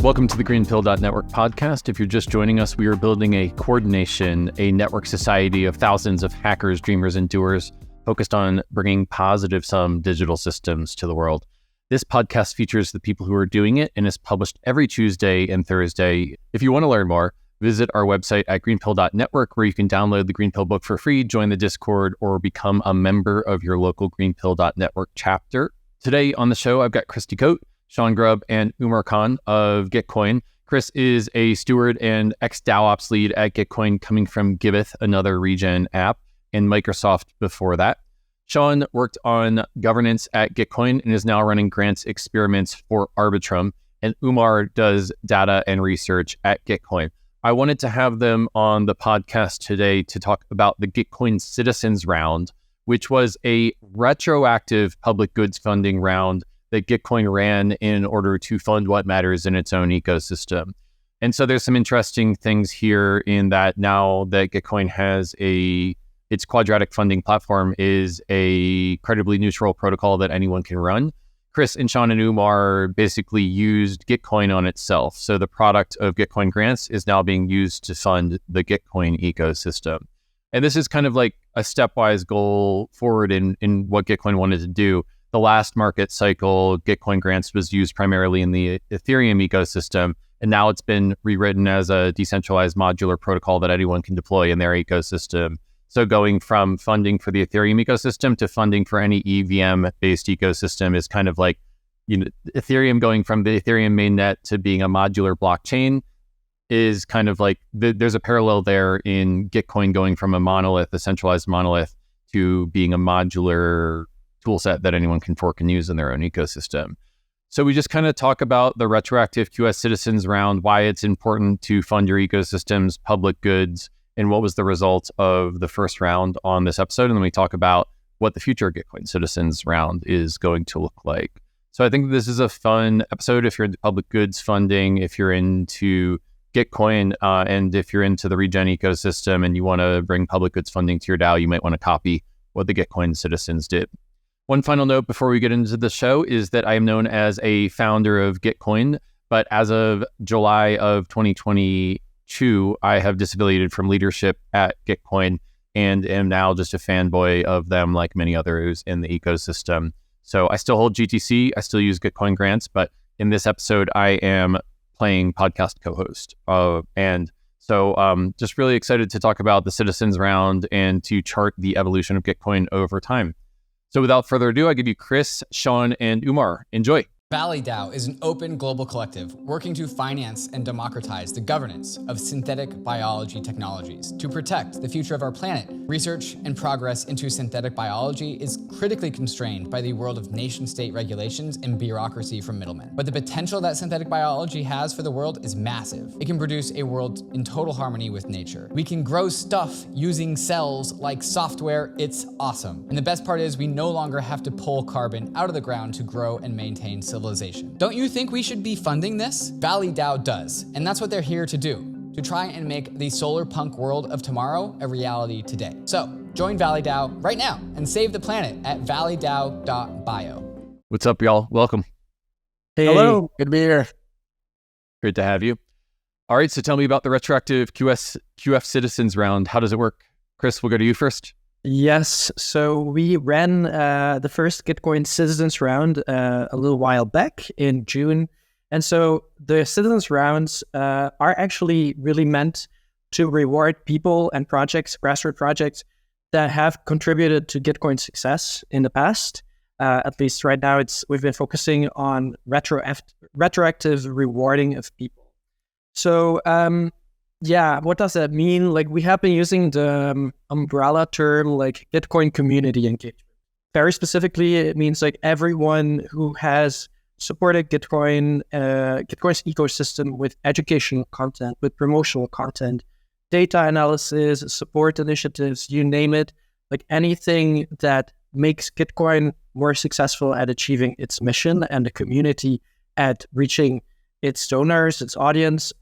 Welcome to the GreenPilled.network podcast. If you're just joining us, we are building a coordination, a network society of thousands of hackers, dreamers, and doers focused on bringing positive-sum digital systems to the world. This podcast features the people who are doing it and is published every Tuesday and Thursday. If you want to learn more, visit our website at GreenPilled.network, where you can download the GreenPilled Book for free, join the Discord, or become a member of your local GreenPilled.network chapter. Today on the show, I've got Kris Decoodt, Shawn Grubb, and Umar Khan of Gitcoin. Kris is a steward and ex-DAO ops lead at Gitcoin, coming from Giveth, another regen app, and Microsoft before that. Shawn worked on governance at Gitcoin and is now running grants experiments for Arbitrum, and Umar does data and research at Gitcoin. I wanted to have them on the podcast today to talk about the Gitcoin Citizens Round, which was a retroactive public goods funding round that Gitcoin ran in order to fund what matters in its own ecosystem. And so there's some interesting things here in that now that Gitcoin has its Quadratic funding platform is a credibly neutral protocol that anyone can run. Kris and Shawn and Umar basically used Gitcoin on itself. So the product of Gitcoin grants is now being used to fund the Gitcoin ecosystem. And this is kind of like a stepwise goal forward in what Gitcoin wanted to do. The last market cycle, Gitcoin grants was used primarily in the Ethereum ecosystem, and now it's been rewritten as a decentralized modular protocol that anyone can deploy in their ecosystem. So going from funding for the Ethereum ecosystem to funding for any EVM-based ecosystem is kind of like, Ethereum going from the Ethereum mainnet to being a modular blockchain is kind of like, there's a parallel there in Gitcoin going from a monolith, a centralized monolith, to being a modular tool set that anyone can fork and use in their own ecosystem. So we just kind of talk about the Retroactive QF Citizens Round, why it's important to fund your ecosystem's public goods, and what was the result of the first round on this episode. And then we talk about what the future Gitcoin Citizens Round is going to look like. So I think this is a fun episode if you're into public goods funding, if you're into Gitcoin, and if you're into the regen ecosystem and you want to bring public goods funding to your DAO, you might want to copy what the Gitcoin citizens did. One final note before we get into the show is that I am known as a founder of Gitcoin, but as of July of 2022, I have disaffiliated from leadership at Gitcoin and am now just a fanboy of them like many others in the ecosystem. So I still hold GTC, I still use Gitcoin grants, but in this episode, I am playing podcast co-host. And so just really excited to talk about the Citizens Round and to chart the evolution of Gitcoin over time. So without further ado, I give you Kris, Shawn, and Umar. Enjoy. ValleyDAO is an open global collective working to finance and democratize the governance of synthetic biology technologies to protect the future of our planet. Research and progress into synthetic biology is critically constrained by the world of nation-state regulations and bureaucracy from middlemen. But the potential that synthetic biology has for the world is massive. It can produce a world in total harmony with nature. We can grow stuff using cells like software. It's awesome. And the best part is we no longer have to pull carbon out of the ground to grow and maintain civilization. Don't you think we should be funding this? ValleyDAO does, and that's what they're here to do, to try and make the SolarPunk world of tomorrow a reality today. So join ValleyDAO right now and save the planet at valleydao.bio. What's up, y'all? Welcome. Hey, hello. Good to be here. Great to have you. All right, so tell me about the Retroactive QF Citizens Round. How does it work? Kris, we'll go to you first. Yes, so we ran the first Gitcoin Citizens Round a little while back in June. And so the Citizens Rounds are actually really meant to reward people and projects, grassroots projects, that have contributed to Gitcoin's success in the past. At least right now, we've been focusing on retroactive rewarding of people. So yeah, what does that mean? Like, we have been using the umbrella term like Gitcoin community engagement. Very specifically, it means like everyone who has supported Gitcoin's ecosystem with educational content, with promotional content, data analysis, support initiatives, you name it, like anything that makes Gitcoin more successful at achieving its mission and the community at reaching its donors, its audience,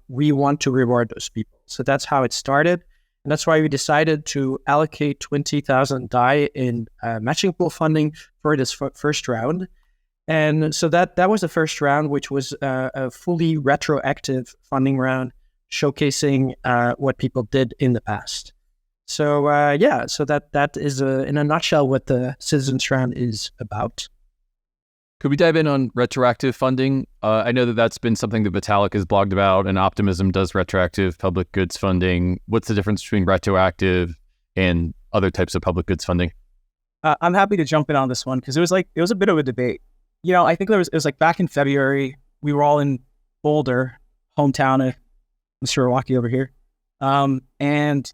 we want to reward those people. So that's how it started. And that's why we decided to allocate 20,000 DAI in matching pool funding for this first round. And so that was the first round, which was a fully retroactive funding round, showcasing what people did in the past. So so that is in a nutshell what the Citizens Round is about. Could we dive in on retroactive funding? I know that that's been something that Vitalik has blogged about, and Optimism does retroactive public goods funding. What's the difference between retroactive and other types of public goods funding? I'm happy to jump in on this one because it was a bit of a debate. I think it was like back in February, we were all in Boulder, hometown of Mr. Milwaukee over here. And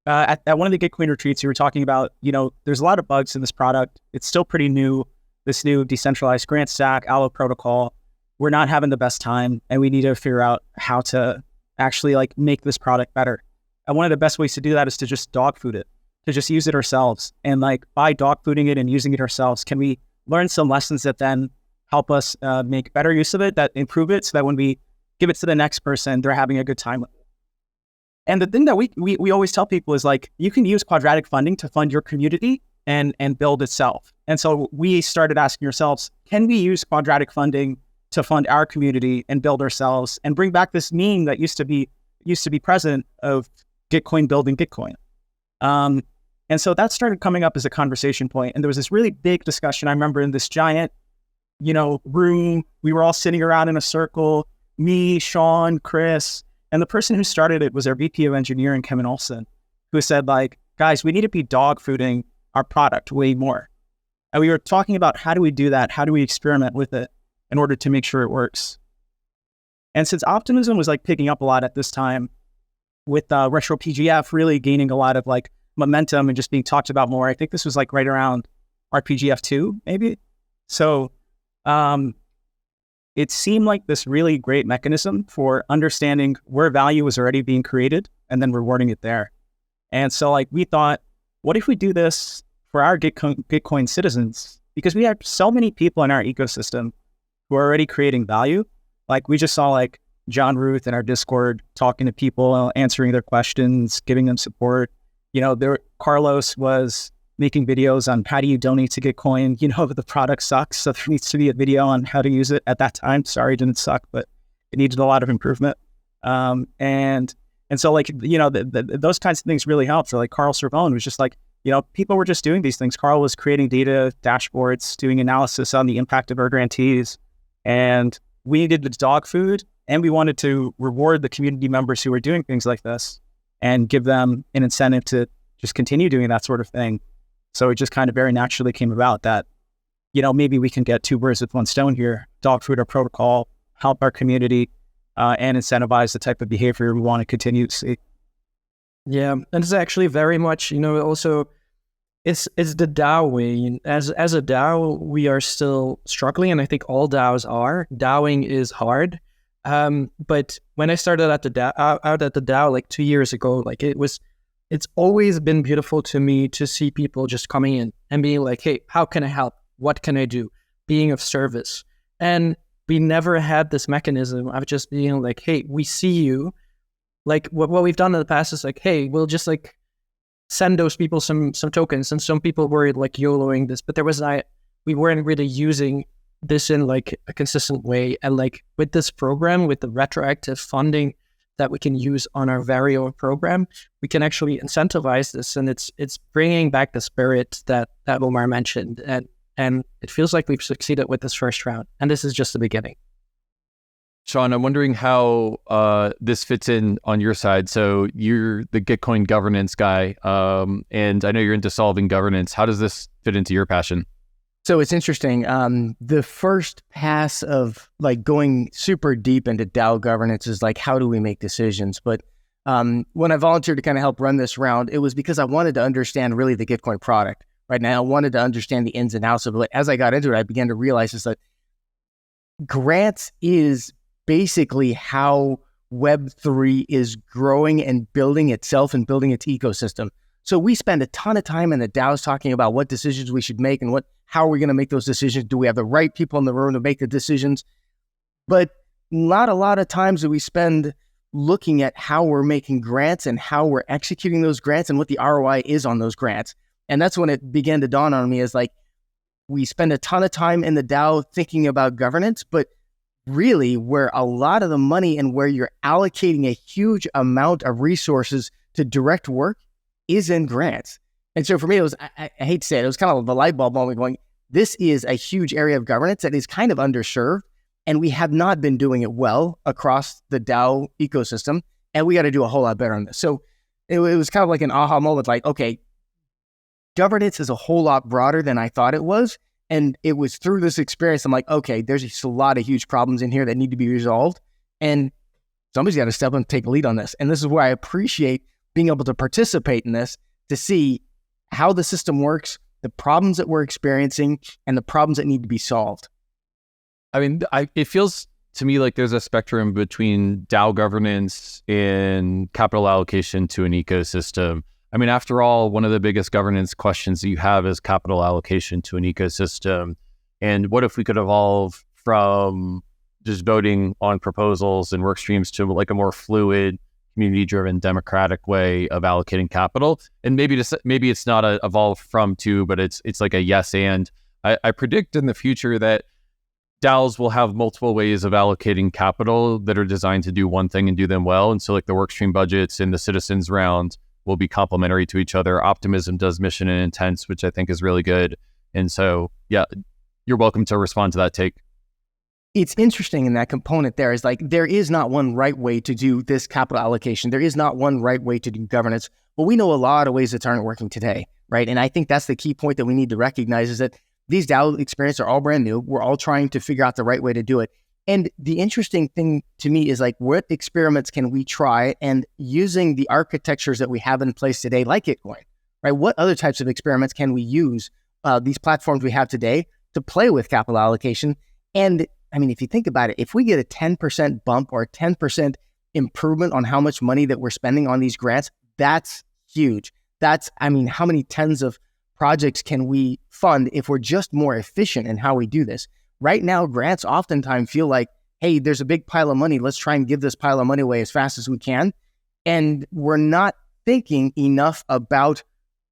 at one of the Gitcoin retreats, we were talking about, there's a lot of bugs in this product. It's still pretty new. This new decentralized grant stack, Allo protocol, we're not having the best time, and we need to figure out how to actually make this product better. And one of the best ways to do that is to just dog food it, to just use it ourselves. And by dog fooding it and using it ourselves, can we learn some lessons that then help us make better use of it, that improve it, so that when we give it to the next person, they're having a good time with it. And the thing that we always tell people is you can use quadratic funding to fund your community and build itself. And so we started asking ourselves, can we use quadratic funding to fund our community and build ourselves and bring back this meme that used to be present of Gitcoin building Gitcoin? And so that started coming up as a conversation point. And there was this really big discussion. I remember in this giant, room, we were all sitting around in a circle, me, Shawn, Kris, and the person who started it was our VP of engineering, Kevin Olson, who said guys, we need to be dog fooding our product way more. And we were talking about how do we do that? How do we experiment with it in order to make sure it works? And since Optimism was picking up a lot at this time, with Retro PGF really gaining a lot of momentum and just being talked about more, I think this was right around RPGF 2, maybe. So it seemed like this really great mechanism for understanding where value was already being created and then rewarding it there. And so we thought, what if we do this for our Gitcoin citizens? Because we have so many people in our ecosystem who are already creating value. We just saw John Ruth in our Discord talking to people, answering their questions, giving them support. Carlos was making videos on how do you donate to Gitcoin. The product sucks, so there needs to be a video on how to use it at that time. Sorry, it didn't suck, but it needed a lot of improvement. And so those kinds of things really helped. So Carl Servone was just people were just doing these things. Carl was creating data dashboards, doing analysis on the impact of our grantees. And we needed the dog food, and we wanted to reward the community members who were doing things like this and give them an incentive to just continue doing that sort of thing. So it just kind of very naturally came about that, maybe we can get two birds with one stone here, dog food our protocol, help our community, and incentivize the type of behavior we want to continue to see. Yeah, and it's actually very much, also it's the DAO way. As a DAO, we are still struggling, and I think all DAOs are. DAOing is hard. But when I started at the DAO, out at the DAO 2 years ago, it's always been beautiful to me to see people just coming in and being hey, how can I help? What can I do? Being of service. And we never had this mechanism of just being hey, we see you. What we've done in the past is hey, we'll just send those people some tokens, and some people were YOLOing this, but we weren't really using this in a consistent way. And with this program, with the retroactive funding that we can use on our very own program, we can actually incentivize this, and it's bringing back the spirit that Umar mentioned, and it feels like we've succeeded with this first round, and this is just the beginning. Shawn, I'm wondering how this fits in on your side. So you're the Gitcoin governance guy, and I know you're into solving governance. How does this fit into your passion? So it's interesting. The first pass of going super deep into DAO governance is how do we make decisions? But when I volunteered to kind of help run this round, it was because I wanted to understand really the Gitcoin product. Right now, I wanted to understand the ins and outs of it. As I got into it, I began to realize is that grants is basically how Web3 is growing and building itself and building its ecosystem. So we spend a ton of time in the DAOs talking about what decisions we should make and how are we going to make those decisions? Do we have the right people in the room to make the decisions? But not a lot of times do we spend looking at how we're making grants and how we're executing those grants and what the ROI is on those grants. And that's when it began to dawn on me as we spend a ton of time in the DAO thinking about governance, but really where a lot of the money and where you're allocating a huge amount of resources to direct work is in grants. And so for me, it was, I hate to say it, it was kind of the light bulb moment going, this is a huge area of governance that is kind of underserved, and we have not been doing it well across the DAO ecosystem, and we got to do a whole lot better on this. So it was kind of like an aha moment, like, okay, governance is a whole lot broader than I thought it was. And it was through this experience, I'm like, okay, there's just a lot of huge problems in here that need to be resolved. And somebody's got to step up and take a lead on this. And this is where I appreciate being able to participate in this, to see how the system works, the problems that we're experiencing, and the problems that need to be solved. I mean, it feels to me like there's a spectrum between DAO governance and capital allocation to an ecosystem. I mean, after all, one of the biggest governance questions that you have is capital allocation to an ecosystem. And what if we could evolve from just voting on proposals and work streams to like a more fluid, community-driven, democratic way of allocating capital? And maybe it's not a evolve from to, but it's like a yes and. I predict in the future that DAOs will have multiple ways of allocating capital that are designed to do one thing and do them well. And so like the workstream budgets and the citizens round will be complementary to each other. Optimism does mission and intents, which I think is really good. And so, yeah, you're welcome to respond to that take. It's interesting in that component there is like, there is not one right way to do this capital allocation. There is not one right way to do governance, but we know a lot of ways that aren't working today, right? And I think that's the key point that we need to recognize is that these DAO experiences are all brand new. We're all trying to figure out the right way to do it. And the interesting thing to me is like, what experiments can we try, and using the architectures that we have in place today, like Gitcoin, right? What other types of experiments can we use these platforms we have today to play with capital allocation? And I mean, if you think about it, if we get a 10% bump or a 10% improvement on how much money that we're spending on these grants, that's huge. That's, I mean, how many tens of projects can we fund if we're just more efficient in how we do this? Right now, grants oftentimes feel like, hey, there's a big pile of money. Let's try and give this pile of money away as fast as we can. And we're not thinking enough about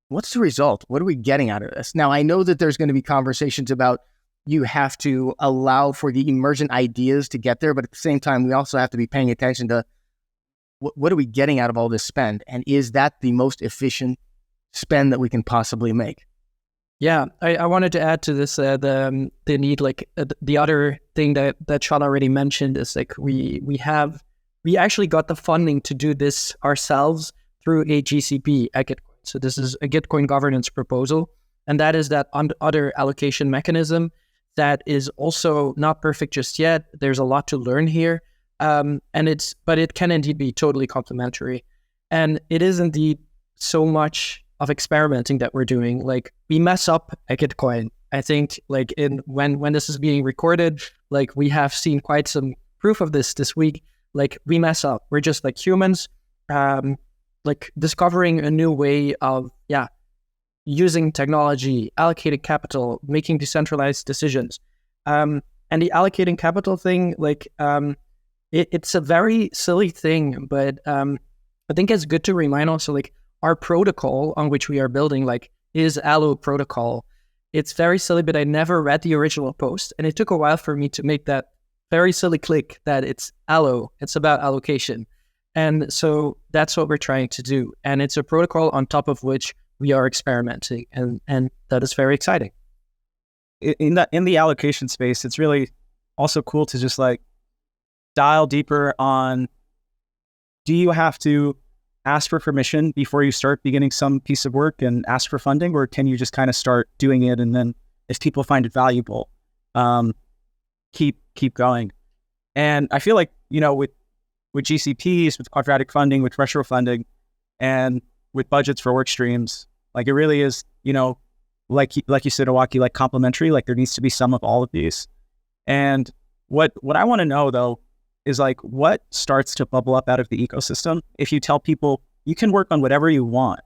what's the result? What are we getting out of this? Now, I know that there's going to be conversations about you have to allow for the emergent ideas to get there. But at the same time, we also have to be paying attention to what are we getting out of all this spend? And is that the most efficient spend that we can possibly make? Yeah, I wanted to add to this the need, like the other thing that Shawn already mentioned is like we actually got the funding to do this ourselves through a GCP at Gitcoin. So this is a Gitcoin governance proposal, and that is that other allocation mechanism that is also not perfect just yet. There's a lot to learn here, but it can indeed be totally complementary, and it is indeed so much of experimenting that we're doing. Like we mess up at Gitcoin. I think like when this is being recorded, like we have seen quite some proof of this week. Like we mess up. We're just like humans, like discovering a new way of using technology, allocating capital, making decentralized decisions. And the allocating capital thing, like it's a very silly thing, but I think it's good to remind also like our protocol on which we are building like is Allo protocol. It's very silly, but I never read the original post, and it took a while for me to make that very silly click that it's Allo, it's about allocation. And so that's what we're trying to do. And it's a protocol on top of which we are experimenting, and that is very exciting. In the allocation space, it's really also cool to just like dial deeper on, do you have to ask for permission before you start beginning some piece of work and ask for funding, or can you just kind of start doing it, and then if people find it valuable, keep going? And I feel like, you know, with GCPs, with quadratic funding, with retro funding, and with budgets for work streams, like it really is, you know, like you said, Owaki, like complementary. Like there needs to be some of all of these. And what I want to know though is like what starts to bubble up out of the ecosystem if you tell people you can work on whatever you want,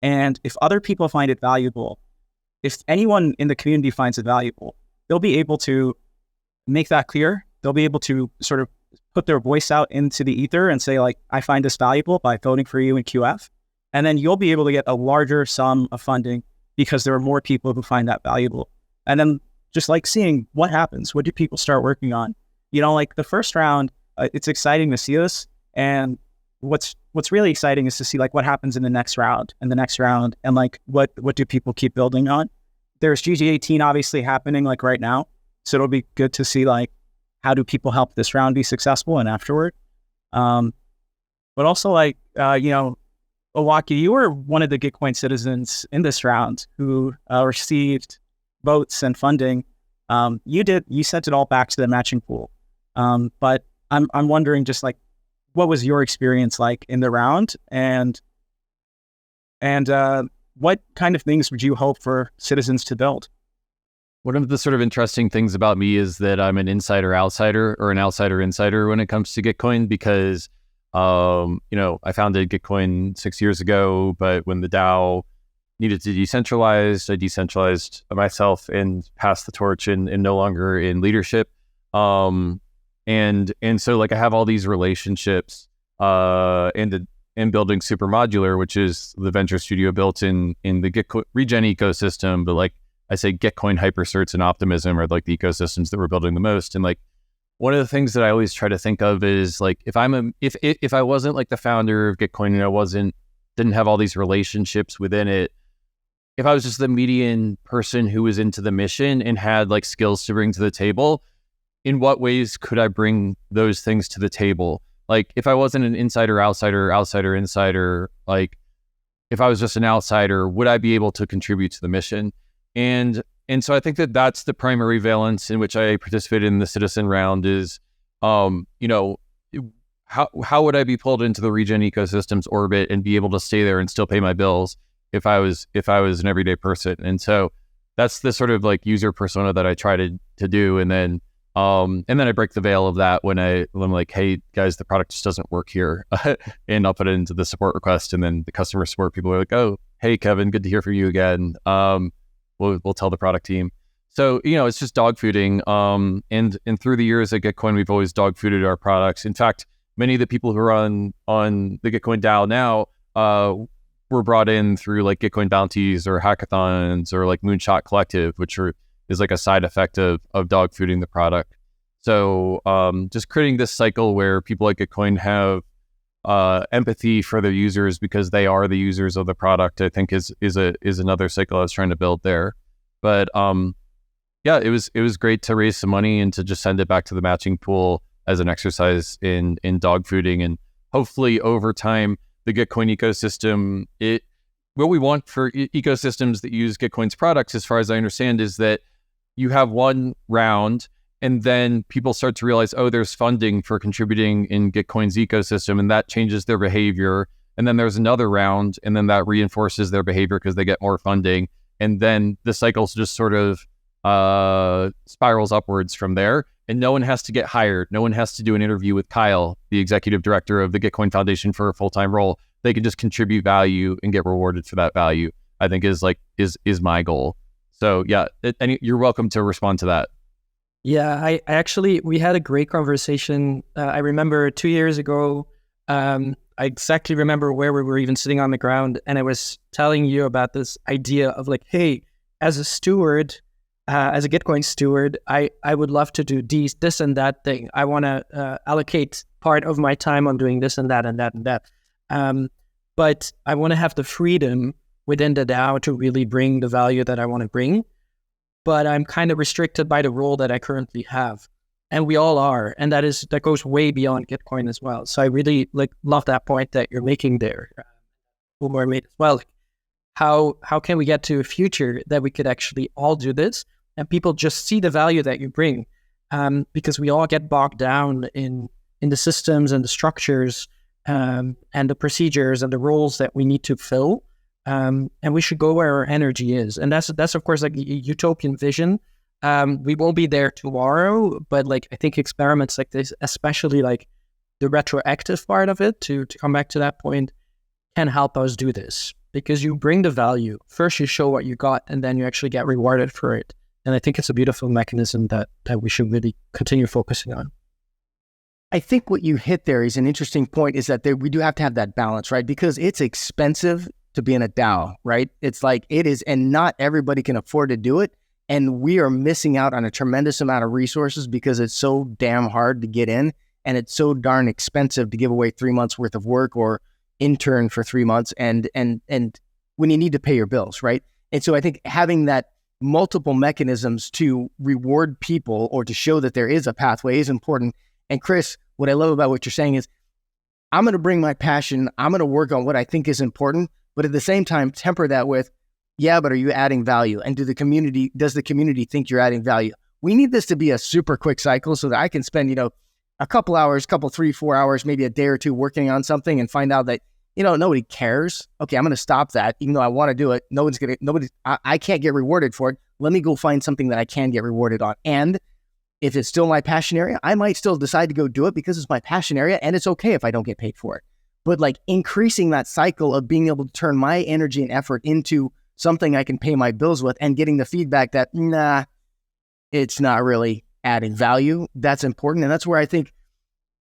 and if other people find it valuable, if anyone in the community finds it valuable, they'll be able to make that clear. They'll be able to sort of put their voice out into the ether and say like, I find this valuable by voting for you in QF. And then you'll be able to get a larger sum of funding because there are more people who find that valuable. and then just like seeing what happens. What do people start working on? Like the first round, it's exciting to see this, and what's really exciting is to see like what happens in the next round and the next round, and like what do people keep building on. There's GG18 obviously happening like right now, so it'll be good to see like how do people help this round be successful and afterward. But also like Owaki, you were one of the Gitcoin citizens in this round who received votes and funding. You sent it all back to the matching pool, but I'm wondering just like, what was your experience like in the round, and what kind of things would you hope for citizens to build? One of the sort of interesting things about me is that I'm an insider-outsider or an outsider-insider when it comes to Gitcoin, because, I founded Gitcoin 6 years ago, but when the DAO needed to decentralize, I decentralized myself and passed the torch and no longer in leadership. And so like I have all these relationships in building Super Modular, which is the venture studio built in the Gitcoin regen ecosystem, but like I say Gitcoin, Hypercerts, and Optimism are like the ecosystems that we're building the most. And like one of the things that I always try to think of is like if I wasn't like the founder of Gitcoin and I didn't have all these relationships within it, if I was just the median person who was into the mission and had like skills to bring to the table, in what ways could I bring those things to the table? Like if I wasn't an insider, insider, like if I was just an outsider, would I be able to contribute to the mission? And so I think that that's the primary valence in which I participated in the citizen round is, how would I be pulled into the regen ecosystem's orbit and be able to stay there and still pay my bills if I was an everyday person? And so that's the sort of like user persona that I try to do. And then I break the veil of that when I'm like, hey guys, the product just doesn't work here. And I'll put it into the support request, and then the customer support people are like, oh, hey Kevin, good to hear from you again. We'll tell the product team. So, it's just dog fooding. And through the years at Gitcoin, we've always dog fooded our products. In fact, many of the people who are on the Gitcoin DAO now were brought in through like Gitcoin bounties or hackathons or like Moonshot Collective, which is like a side effect of dog fooding the product. So just creating this cycle where people like Gitcoin have empathy for their users because they are the users of the product, I think is another cycle I was trying to build there. But it was great to raise some money and to just send it back to the matching pool as an exercise in dog fooding. And hopefully over time, the Gitcoin ecosystem, what we want for ecosystems that use Gitcoin's products, as far as I understand, is that you have one round and then people start to realize, oh, there's funding for contributing in Gitcoin's ecosystem, and that changes their behavior. And then there's another round, and then that reinforces their behavior because they get more funding. And then the cycles just sort of spirals upwards from there. And no one has to get hired. No one has to do an interview with Kyle, the executive director of the Gitcoin Foundation, for a full-time role. They can just contribute value and get rewarded for that value, I think is my goal. So yeah, and you're welcome to respond to that. Yeah, we had a great conversation. I remember 2 years ago, I exactly remember where we were even sitting on the ground, and I was telling you about this idea of like, hey, as a steward, as a Gitcoin steward, I would love to do this and that thing. I want to allocate part of my time on doing this and that and that and that. But I want to have the freedom within the DAO to really bring the value that I want to bring. But I'm kind of restricted by the role that I currently have. And we all are. And that goes way beyond Gitcoin as well. So I really love that point that you're making there. Umar made as well. How can we get to a future that we could actually all do this and people just see the value that you bring? Because we all get bogged down in the systems and the structures and the procedures and the roles that we need to fill. And we should go where our energy is. And that's of course like a utopian vision. We won't be there tomorrow, but like I think experiments like this, especially like the retroactive part of it, to come back to that point, can help us do this. Because you bring the value. First you show what you got, and then you actually get rewarded for it. And I think it's a beautiful mechanism that we should really continue focusing on. I think what you hit there is an interesting point, is that we do have to have that balance, right? Because it's expensive to be in a DAO, right? It's like it is, and not everybody can afford to do it. And we are missing out on a tremendous amount of resources because it's so damn hard to get in, and it's so darn expensive to give away 3 months worth of work or intern for 3 months and when you need to pay your bills, right? And so I think having that multiple mechanisms to reward people or to show that there is a pathway is important. And Kris, what I love about what you're saying is I'm going to bring my passion. I'm going to work on what I think is important, but at the same time, temper that with, yeah, but are you adding value? And does the community think you're adding value? We need this to be a super quick cycle so that I can spend, a couple hours, 3, 4 hours, maybe a day or two working on something and find out that, nobody cares. Okay, I'm going to stop that. Even though I want to do it, I can't get rewarded for it. Let me go find something that I can get rewarded on. And if it's still my passion area, I might still decide to go do it because it's my passion area, and it's okay if I don't get paid for it. But like increasing that cycle of being able to turn my energy and effort into something I can pay my bills with and getting the feedback that, nah, it's not really adding value, that's important. And that's where I think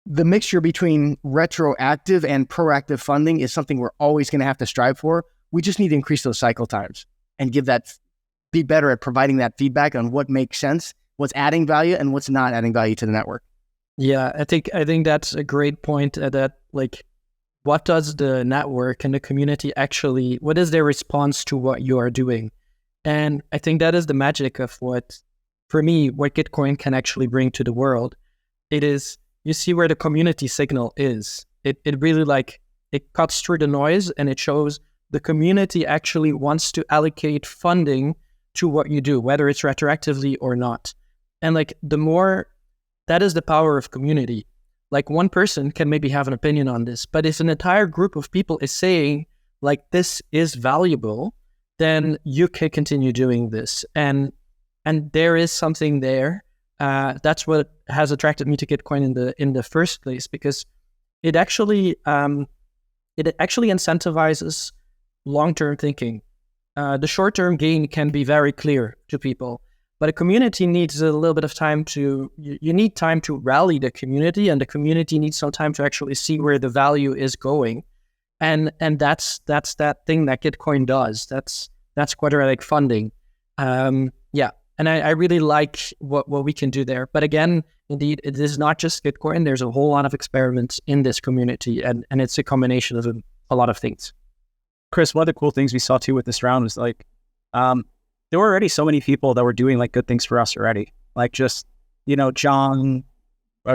the mixture between retroactive and proactive funding is something we're always going to have to strive for. We just need to increase those cycle times and be better at providing that feedback on what makes sense, what's adding value and what's not adding value to the network. Yeah, I think that's a great point that like, what does the network and the community actually, what is their response to what you are doing? And I think that is the magic of what Gitcoin can actually bring to the world. It is, you see where the community signal is. It really it cuts through the noise and it shows the community actually wants to allocate funding to what you do, whether it's retroactively or not. And that is the power of community. Like one person can maybe have an opinion on this, but if an entire group of people is saying like, this is valuable, then you can continue doing this. And there is something there. That's what has attracted me to Gitcoin in the first place, because it actually incentivizes long-term thinking. The short-term gain can be very clear to people, but a community needs a little bit of time you need time to rally the community, and the community needs some time to actually see where the value is going. And that's that thing that Gitcoin does. That's quadratic funding. And I really like what we can do there. But again, indeed, it is not just Gitcoin. There's a whole lot of experiments in this community, and it's a combination of a lot of things. Kris, one of the cool things we saw too with this round was there were already so many people that were doing like good things for us already. Like just, John,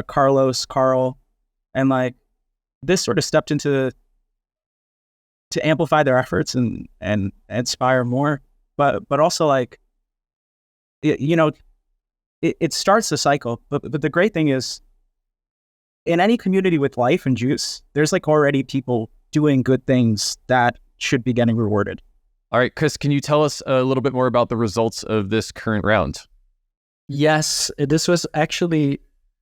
Carlos, Carl, and like this sort of stepped into to amplify their efforts and inspire more. But also like, it starts a cycle. But the great thing is, in any community with life and juice, there's like already people doing good things that should be getting rewarded. All right, Kris, can you tell us a little bit more about the results of this current round? Yes, this was actually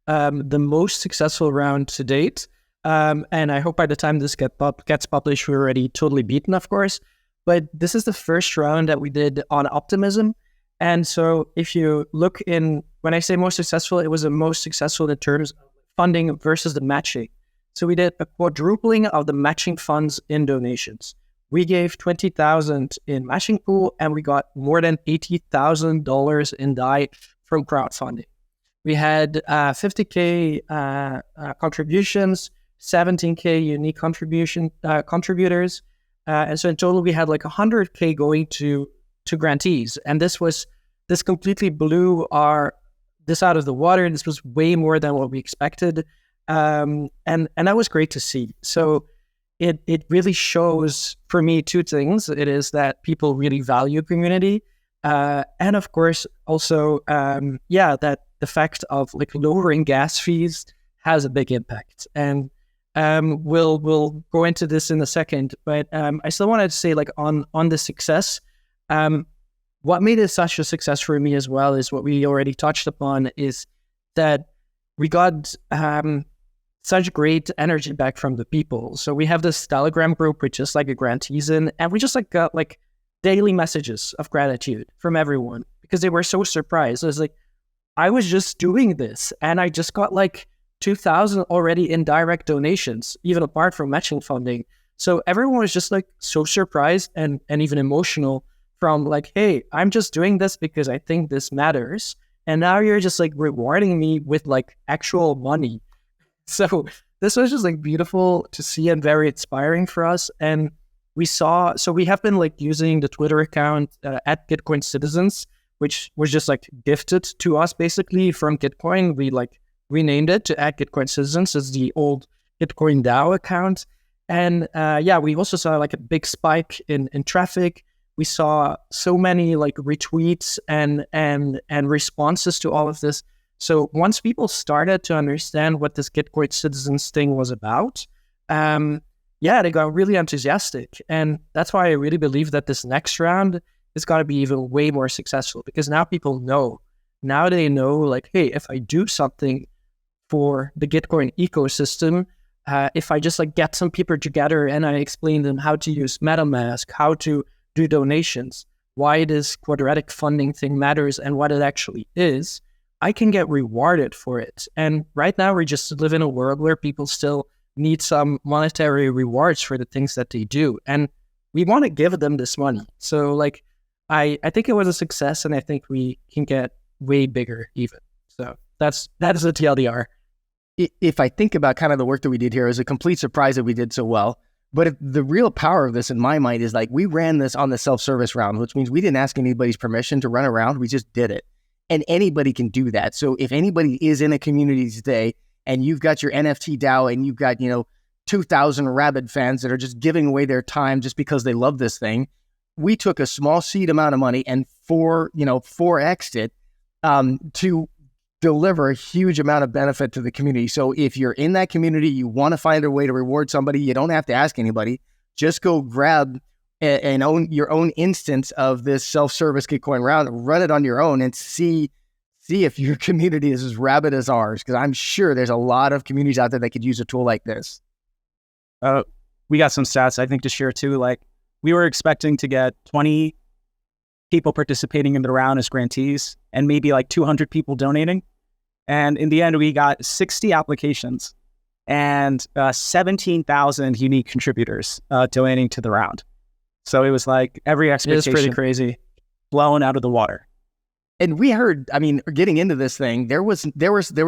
the most successful round to date. And I hope by the time this gets published, we're already totally beaten, of course. But this is the first round that we did on optimism. And so if you look when I say most successful, it was the most successful in terms of funding versus the matching. So we did a quadrupling of the matching funds in donations. We gave $20,000 in matching pool, and we got more than $80,000 in DAI from crowdfunding. We had 50K contributions, 17K unique contributors, and so in total we had like 100K going to grantees. And this completely blew this out of the water. This was way more than what we expected, and that was great to see. So it really shows for me two things. It is that people really value community, and of course also that the fact of like lowering gas fees has a big impact. And we'll go into this in a second, but I still wanted to say like on the success, what made it such a success for me as well is what we already touched upon, is that we got such great energy back from the people. So we have this Telegram group with just like a grantees in, and we just like got like daily messages of gratitude from everyone because they were so surprised. It was like, I was just doing this and I just got like 2,000 already in direct donations, even apart from matching funding. So everyone was just like so surprised and even emotional from like, hey, I'm just doing this because I think this matters. And now you're just like rewarding me with like actual money. So this was just like beautiful to see and very inspiring for us. And we have been like using the Twitter account at Gitcoin Citizens, which was just like gifted to us basically from Gitcoin. We like renamed it to @Gitcoin Citizens. It's the old Gitcoin DAO account. And we also saw like a big spike in traffic. We saw so many like retweets and responses to all of this. So once people started to understand what this Gitcoin Citizens thing was about, they got really enthusiastic. And that's why I really believe that this next round is going to be even way more successful, because now people know. Now they know like, hey, if I do something for the Gitcoin ecosystem, if I just like get some people together and I explain them how to use MetaMask, how to do donations, why this quadratic funding thing matters and what it actually is, I can get rewarded for it. And right now we just live in a world where people still need some monetary rewards for the things that they do. And we want to give them this money. So like, I think it was a success, and I think we can get way bigger even. So that is a TLDR. If I think about kind of the work that we did here, it was a complete surprise that we did so well. But the real power of this in my mind is like, we ran this on the self-service round, which means we didn't ask anybody's permission to run a round. We just did it. And anybody can do that. So if anybody is in a community today and you've got your NFT DAO and you've got, 2,000 rabid fans that are just giving away their time just because they love this thing, we took a small seed amount of money and 4x'd it to deliver a huge amount of benefit to the community. So if you're in that community, you want to find a way to reward somebody, you don't have to ask anybody. Just go grab and own your own instance of this self-service Gitcoin round, run it on your own, and see if your community is as rabid as ours. Because I'm sure there's a lot of communities out there that could use a tool like this. We got some stats I think to share too. Like, we were expecting to get 20 people participating in the round as grantees and maybe like 200 people donating. And in the end, we got 60 applications and 17,000 unique contributors donating to the round. So it was like every expectation pretty crazy, blown out of the water. And we heard, getting into this thing, there was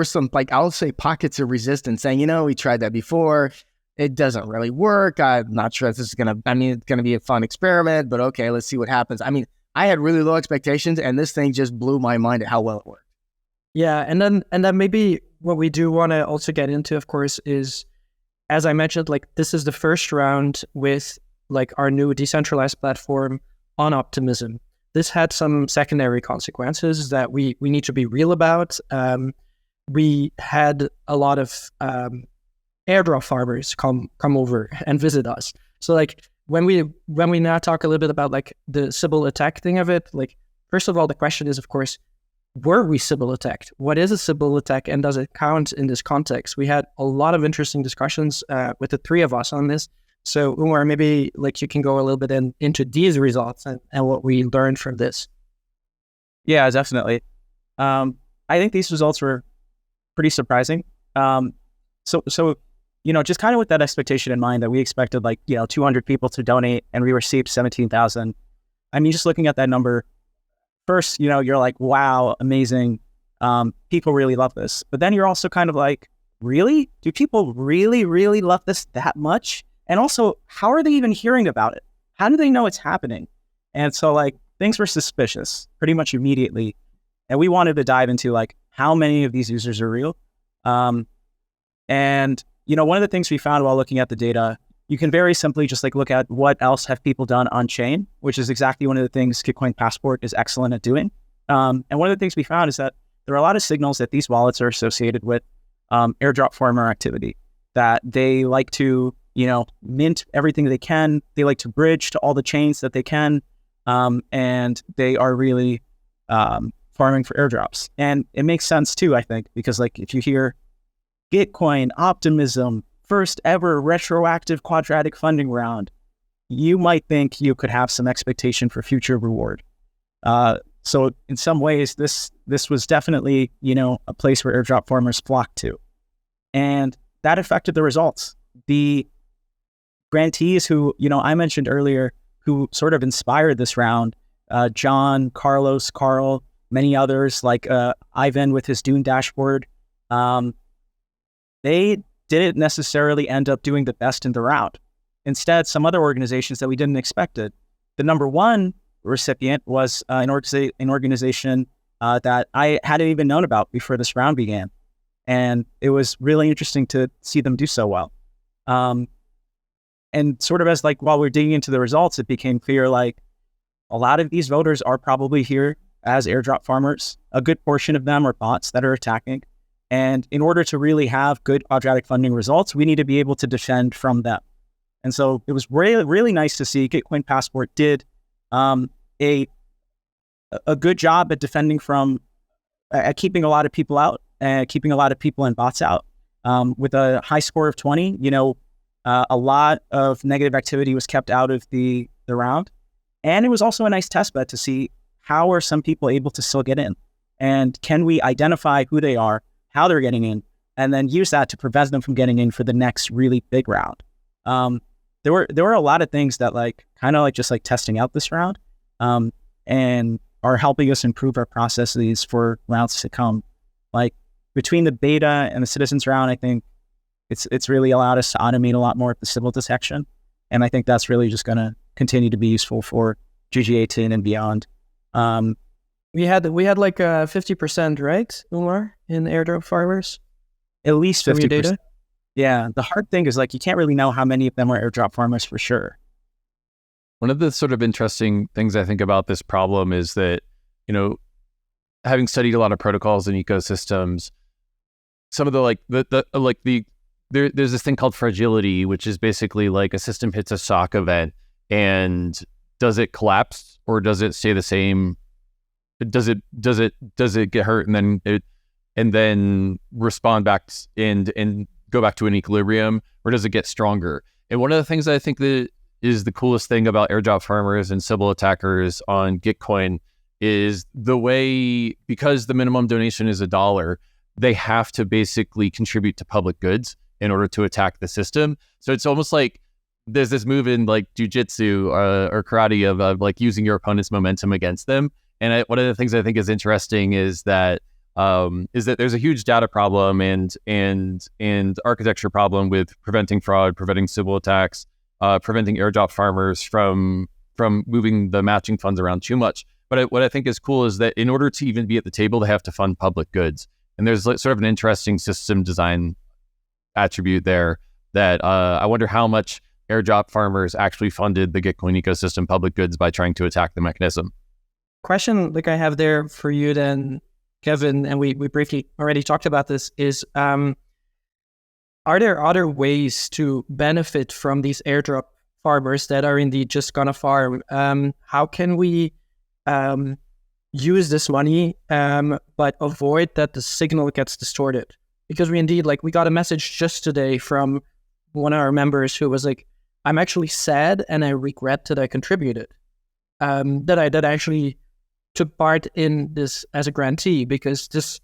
some, like, I'll say pockets of resistance saying, we tried that before. It doesn't really work. I'm not sure if this is it's going to be a fun experiment, but okay, let's see what happens. I had really low expectations, and this thing just blew my mind at how well it worked. Yeah, and then maybe what we do want to also get into, of course, is, as I mentioned, like, this is the first round with like our new decentralized platform on optimism. This had some secondary consequences that we need to be real about. We had a lot of airdrop farmers come over and visit us. So like, when we now talk a little bit about like the Sybil attack thing of it, like, first of all, the question is, of course, were we Sybil attacked? What is a Sybil attack, and does it count in this context? We had a lot of interesting discussions with the three of us on this. So Umar, maybe like you can go a little bit into these results and what we learned from this. Yeah, definitely. I think these results were pretty surprising. So just kind of with that expectation in mind that we expected 200 people to donate and we received 17,000. Just looking at that number, first, you're like, wow, amazing. People really love this. But then you're also kind of like, really? Do people really, really love this that much? And also, how are they even hearing about it? How do they know it's happening? And so things were suspicious pretty much immediately. And we wanted to dive into how many of these users are real. And one of the things we found while looking at the data, you can very simply just look at what else have people done on chain, which is exactly one of the things Gitcoin Passport is excellent at doing. And one of the things we found is that there are a lot of signals that these wallets are associated with airdrop farmer activity, that they like to, mint everything they can. They like to bridge to all the chains that they can. And they are really farming for airdrops. And it makes sense too, I think, because if you hear Gitcoin, optimism, first ever retroactive quadratic funding round, you might think you could have some expectation for future reward. So in some ways, this was definitely, a place where airdrop farmers flocked to. And that affected the results. The grantees who, I mentioned earlier, who sort of inspired this round, John, Carlos, Carl, many others like Ivan with his Dune dashboard. They didn't necessarily end up doing the best in the round. Instead, some other organizations that we didn't expect it. The number one recipient was an organization that I hadn't even known about before this round began. And it was really interesting to see them do so well. And sort of as like, while we're digging into the results, it became clear, like, a lot of these voters are probably here as airdrop farmers. A good portion of them are bots that are attacking. And in order to really have good quadratic funding results, we need to be able to defend from them. And so it was really, really nice to see Gitcoin Passport did a good job at defending from, at keeping a lot of people out, and keeping a lot of people and bots out. With a high score of 20, a lot of negative activity was kept out of the round. And it was also a nice test bed to see how are some people able to still get in, and can we identify who they are, how they're getting in, and then use that to prevent them from getting in for the next really big round. There were a lot of things that kind of just testing out this round, and are helping us improve our processes for rounds to come. Like between the beta and the Citizens Round, I think it's really allowed us to automate a lot more of the Sybil detection, and I think that's really just going to continue to be useful for GG18 and beyond. We had like 50%, right, Umar, in Airdrop Farmers? At least 50%. Data? Yeah, the hard thing is you can't really know how many of them are airdrop farmers for sure. One of the sort of interesting things I think about this problem is that, having studied a lot of protocols and ecosystems, some of there's this thing called fragility, which is basically like a system hits a shock event, and does it collapse or does it stay the same? Does it get hurt and then respond back and go back to an equilibrium, or does it get stronger? And one of the things that I think that is the coolest thing about airdrop farmers and Sybil attackers on Gitcoin is the way, because the minimum donation is $1, they have to basically contribute to public goods in order to attack the system. So it's almost like there's this move in jujitsu or karate of using your opponent's momentum against them. And one of the things I think is interesting is that there's a huge data problem and architecture problem with preventing fraud, preventing Sybil attacks, preventing airdrop farmers from moving the matching funds around too much. But what I think is cool is that in order to even be at the table, they have to fund public goods. And there's sort of an interesting system design attribute there that I wonder how much airdrop farmers actually funded the Gitcoin ecosystem public goods by trying to attack the mechanism. Question I have there for you then, Kevin, and we briefly already talked about this, is are there other ways to benefit from these airdrop farmers that are indeed just gonna farm? How can we use this money but avoid that the signal gets distorted? Because we got a message just today from one of our members who was like, I'm actually sad and I regret that I contributed, that I actually took part in this as a grantee, because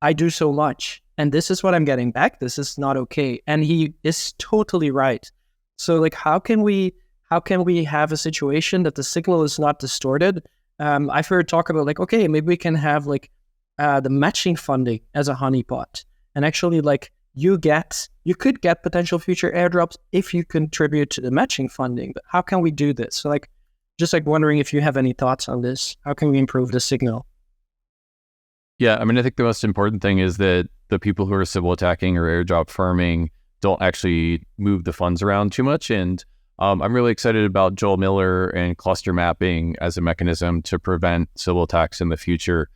I do so much and this is what I'm getting back. This is not okay. And he is totally right. So how can we have a situation that the signal is not distorted? I've heard talk about okay, maybe we can have the matching funding as a honeypot, and actually you could get potential future airdrops if you contribute to the matching funding. But how can we do this? So just wondering if you have any thoughts on this. How can we improve the signal? Yeah, I think the most important thing is that the people who are Sybil attacking or airdrop farming don't actually move the funds around too much. And I'm really excited about Joel Miller and cluster mapping as a mechanism to prevent Sybil attacks in the future.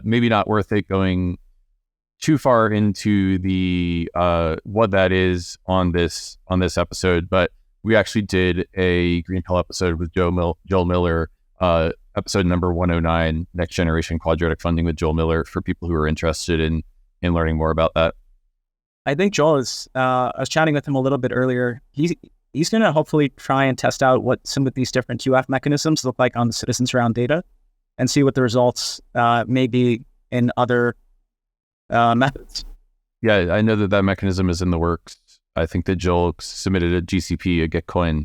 Maybe not worth it going too far into the what that is on this episode, but we actually did a GreenPilled episode with Joel Miller, episode number 109, Next Generation Quadratic Funding with Joel Miller, for people who are interested in learning more about that. I think Joel is, I was chatting with him a little bit earlier. He's going to hopefully try and test out what some of these different QF mechanisms look like on the Citizens Round data, and see what the results may be in other methods. Yeah, I know that mechanism is in the works. I think that Joel submitted a GCP, a Gitcoin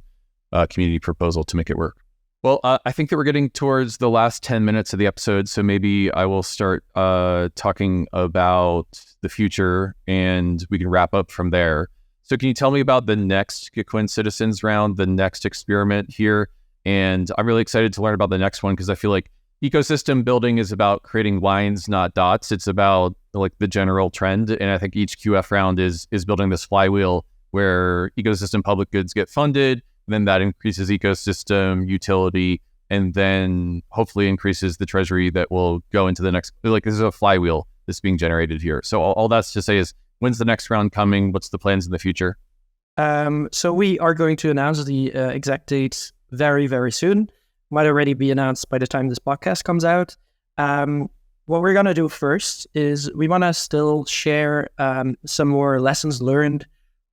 community proposal to make it work. Well, I think that we're getting towards the last 10 minutes of the episode, so maybe I will start talking about the future and we can wrap up from there. So can you tell me about the next Gitcoin Citizens Round, the next experiment here? And I'm really excited to learn about the next one because I feel like ecosystem building is about creating lines, not dots. It's about like the general trend. And I think each QF round is building this flywheel where ecosystem public goods get funded, then that increases ecosystem utility, and then hopefully increases the treasury that will go into the next, like this is a flywheel that's being generated here. So all that's to say is, when's the next round coming? What's the plans in the future? So we are going to announce the exact dates very, very soon. Might already be announced by the time this podcast comes out. What we're going to do first is we want to still share some more lessons learned,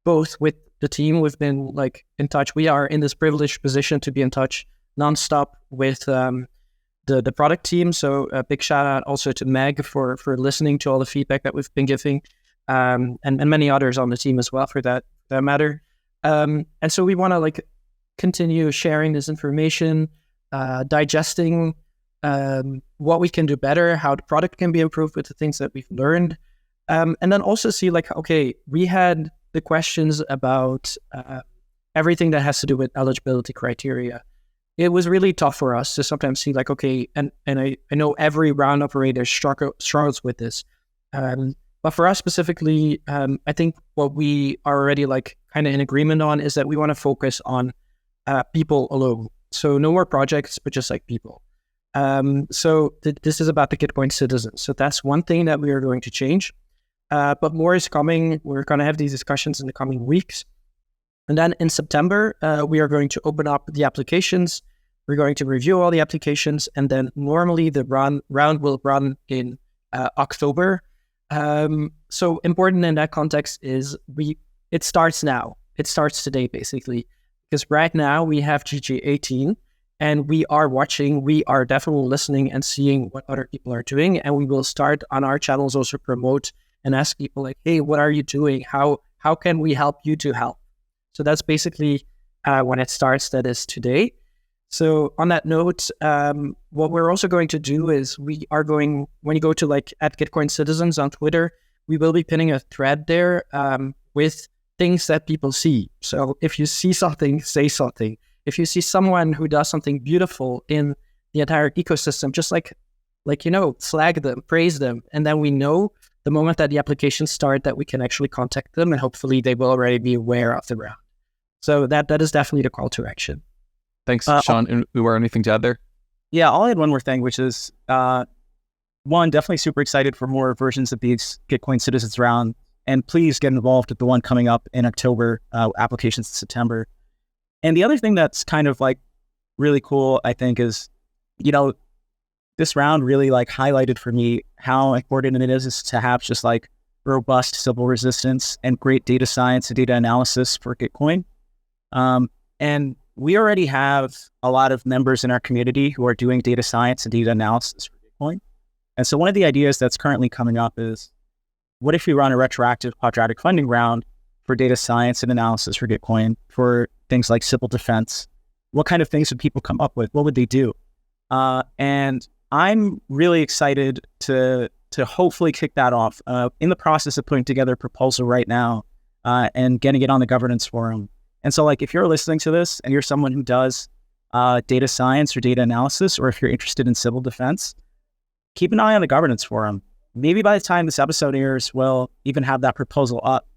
both with the team. We've been like in touch. We are in this privileged position to be in touch nonstop with the product team. So a big shout out also to Meg for listening to all the feedback that we've been giving, and many others on the team as well for that matter. And so we want to like continue sharing this information, digesting what we can do better, how the product can be improved with the things that we've learned, and then also see like, okay, we had the questions about everything that has to do with eligibility criteria. It was really tough for us to sometimes see like, okay, and I know every round operator struggles with this. But for us specifically, I think what we are already like kind of in agreement on is that we want to focus on people alone. So no more projects, but just like people. So this is about the Gitcoin citizens. So that's one thing that we are going to change. But more is coming. We're going to have these discussions in the coming weeks. And then in September, we are going to open up the applications. We're going to review all the applications. And then normally the round will run in October. So important in that context is it starts now. It starts today, basically. Because right now we have GG18 and we are watching, we are definitely listening and seeing what other people are doing. And we will start on our channels also promote and ask people like, hey, what are you doing? How can we help you to help? So that's basically when it starts, that is today. So on that note, what we're also going to do is we are going, when you go to like at Gitcoin Citizens on Twitter, we will be pinning a thread there with things that people see. So if you see something, say something. If you see someone who does something beautiful in the entire ecosystem, just like flag them, praise them. And then we know the moment that the applications start that we can actually contact them and hopefully they will already be aware of the round. So that is definitely the call to action. Thanks, Shawn. And Umar, anything to add there? Yeah, I'll add one more thing, which is one, definitely super excited for more versions of these Gitcoin Citizens Round. And please get involved with the one coming up in October, applications in September. And the other thing that's kind of like really cool, I think, is, this round really like highlighted for me how important it is to have just like robust Sybil resistance and great data science and data analysis for Gitcoin. And we already have a lot of members in our community who are doing data science and data analysis for Gitcoin. And so one of the ideas that's currently coming up is, what if we run a retroactive quadratic funding round for data science and analysis for Gitcoin for things like Sybil defense? What kind of things would people come up with? What would they do? And I'm really excited to hopefully kick that off. In the process of putting together a proposal right now and getting it on the governance forum. And so like, if you're listening to this and you're someone who does data science or data analysis, or if you're interested in Sybil defense, keep an eye on the governance forum. Maybe by the time this episode airs, we'll even have that proposal up.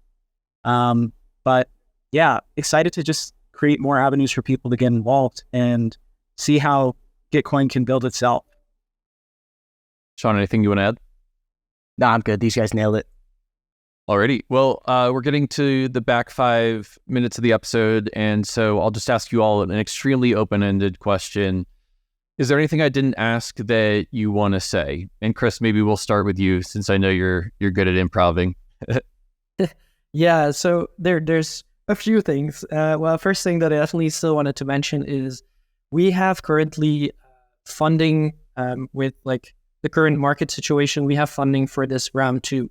But yeah, excited to just create more avenues for people to get involved and see how Gitcoin can build itself. Shawn, anything you want to add? No, I'm good. These guys nailed it. Alrighty. Well, we're getting to the back 5 minutes of the episode, and so I'll just ask you all an extremely open-ended question. Is there anything I didn't ask that you want to say? And Kris, maybe we'll start with you since I know you're good at improving. Yeah, so there's a few things. Well, first thing that I definitely still wanted to mention is we have currently funding with like the current market situation. We have funding for this round 2.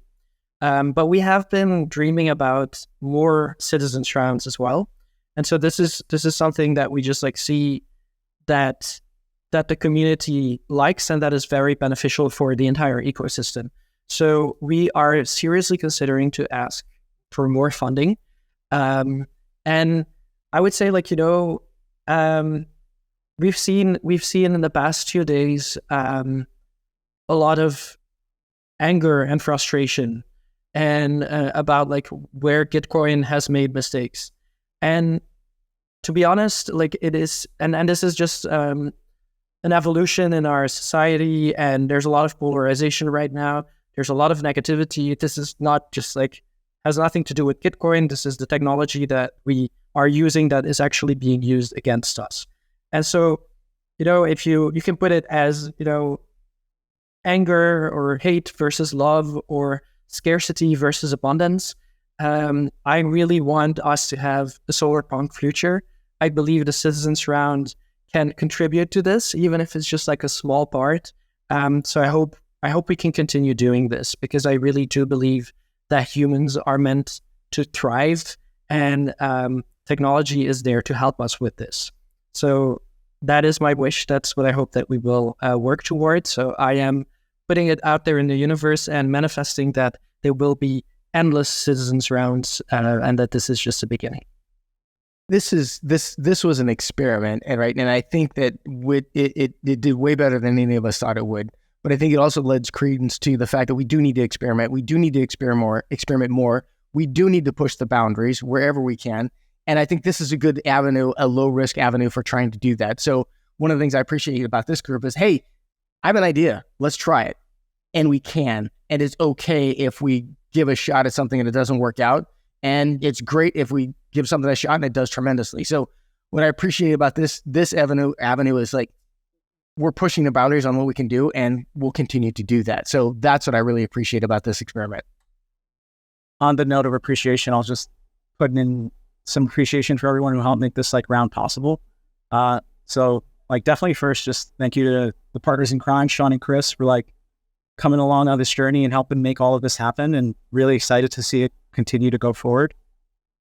But we have been dreaming about more citizens rounds as well. And so this is something that we just like see that the community likes and that is very beneficial for the entire ecosystem. So we are seriously considering to ask for more funding. And I would say, like, we've seen in the past few days a lot of anger and frustration and about like where Gitcoin has made mistakes. And to be honest, like it is, and this is just an evolution in our society, and there's a lot of polarization right now. There's a lot of negativity. This is not just like, has nothing to do with Gitcoin. This is the technology that we are using that is actually being used against us. And so, if you can put it as, anger or hate versus love or scarcity versus abundance. I really want us to have a SolarPunk future. I believe the Citizens Round can contribute to this, even if it's just like a small part. So I hope we can continue doing this, because I really do believe that humans are meant to thrive, and technology is there to help us with this. So that is my wish. That's what I hope that we will work towards. So I am putting it out there in the universe and manifesting that there will be endless Citizens Rounds, and that this is just the beginning. This was an experiment, and I think that it did way better than any of us thought it would. But I think it also lends credence to the fact that we do need to experiment. We do need to experiment more. We do need to push the boundaries wherever we can. And I think this is a good avenue, a low risk avenue for trying to do that. So one of the things I appreciate about this group is, hey, I have an idea. Let's try it. And we can. And it's okay if we give a shot at something and it doesn't work out. And it's great if we give something a shot and it does tremendously. So what I appreciate about this avenue is like, we're pushing the boundaries on what we can do, and we'll continue to do that. So that's what I really appreciate about this experiment. On the note of appreciation, I'll just put in some appreciation for everyone who helped make this like round possible. So like definitely first, just thank you to the partners in crime, Shawn and Kris, for like coming along on this journey and helping make all of this happen, and really excited to see it continue to go forward.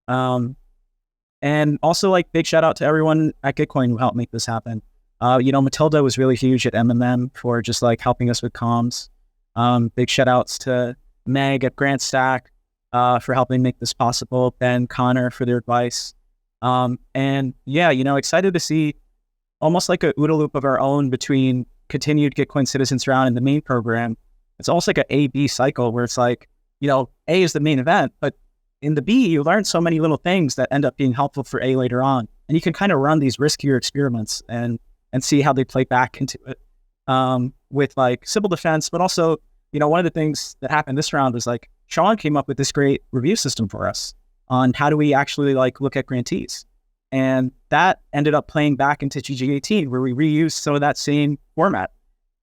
And also like big shout out to everyone at Gitcoin who helped make this happen. Matilda was really huge at MMM for just like helping us with comms. Big shout outs to Meg at Grant Stack for helping make this possible. Ben, Connor for their advice. And yeah, excited to see almost like a OODA loop of our own between continued Gitcoin Citizens Round and the main program. It's almost like an A-B cycle where it's like, A is the main event, but in the B, you learn so many little things that end up being helpful for A later on. And you can kind of run these riskier experiments and see how they play back into it with like Sybil defense. But also, one of the things that happened this round was like Shawn came up with this great review system for us on how do we actually like look at grantees. And that ended up playing back into GG18 where we reused some of that same format.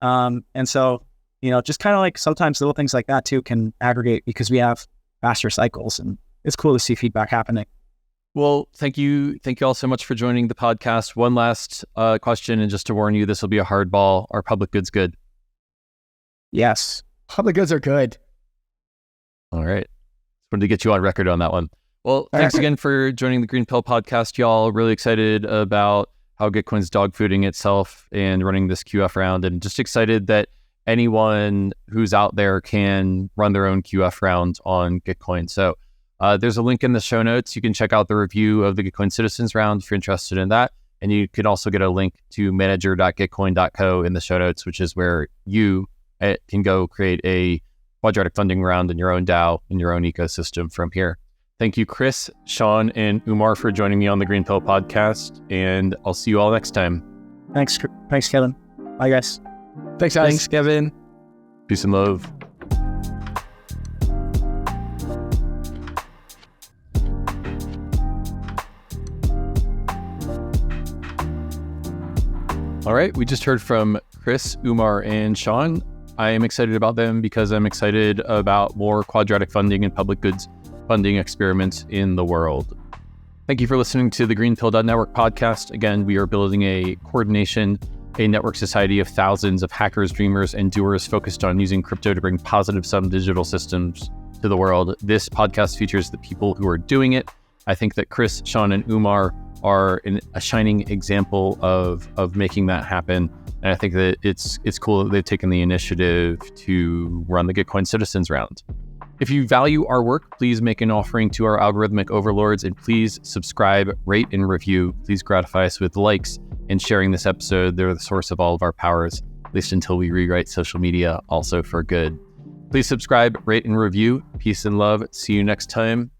And so, just kind of like sometimes little things like that too can aggregate because we have faster cycles, and it's cool to see feedback happening. Well, thank you all so much for joining the podcast. One last question, and just to warn you, this will be a hardball. Are public goods good? Yes. Public goods are good. All right. Just wanted to get you on record on that one. Well, thanks again for joining the GreenPilled podcast, y'all. Really excited about how Gitcoin's dogfooding itself and running this QF round, and just excited that anyone who's out there can run their own QF round on Gitcoin. So there's a link in the show notes. You can check out the review of the Gitcoin Citizens Round if you're interested in that. And you can also get a link to manager.gitcoin.co in the show notes, which is where you can go create a quadratic funding round in your own DAO, in your own ecosystem from here. Thank you, Kris, Shawn, and Umar for joining me on the GreenPilled podcast. And I'll see you all next time. Thanks, Kevin. Bye, guys. Thanks, guys. Thanks, Kevin. Peace and love. All right, we just heard from Kris, Umar, and Shawn. I am excited about them because I'm excited about more quadratic funding and public goods funding experiments in the world. Thank you for listening to the GreenPilled Network podcast. Again, we are building a network society of thousands of hackers, dreamers, and doers focused on using crypto to bring positive sum digital systems to the world. This podcast features the people who are doing it. I think that Kris, Shawn, and Umar are a shining example of making that happen. And I think that it's cool that they've taken the initiative to run the Gitcoin Citizens Round. If you value our work, please make an offering to our algorithmic overlords, and please subscribe, rate, and review. Please gratify us with likes and sharing this episode. They're the source of all of our powers, at least until we rewrite social media also for good. Please subscribe, rate, and review. Peace and love. See you next time.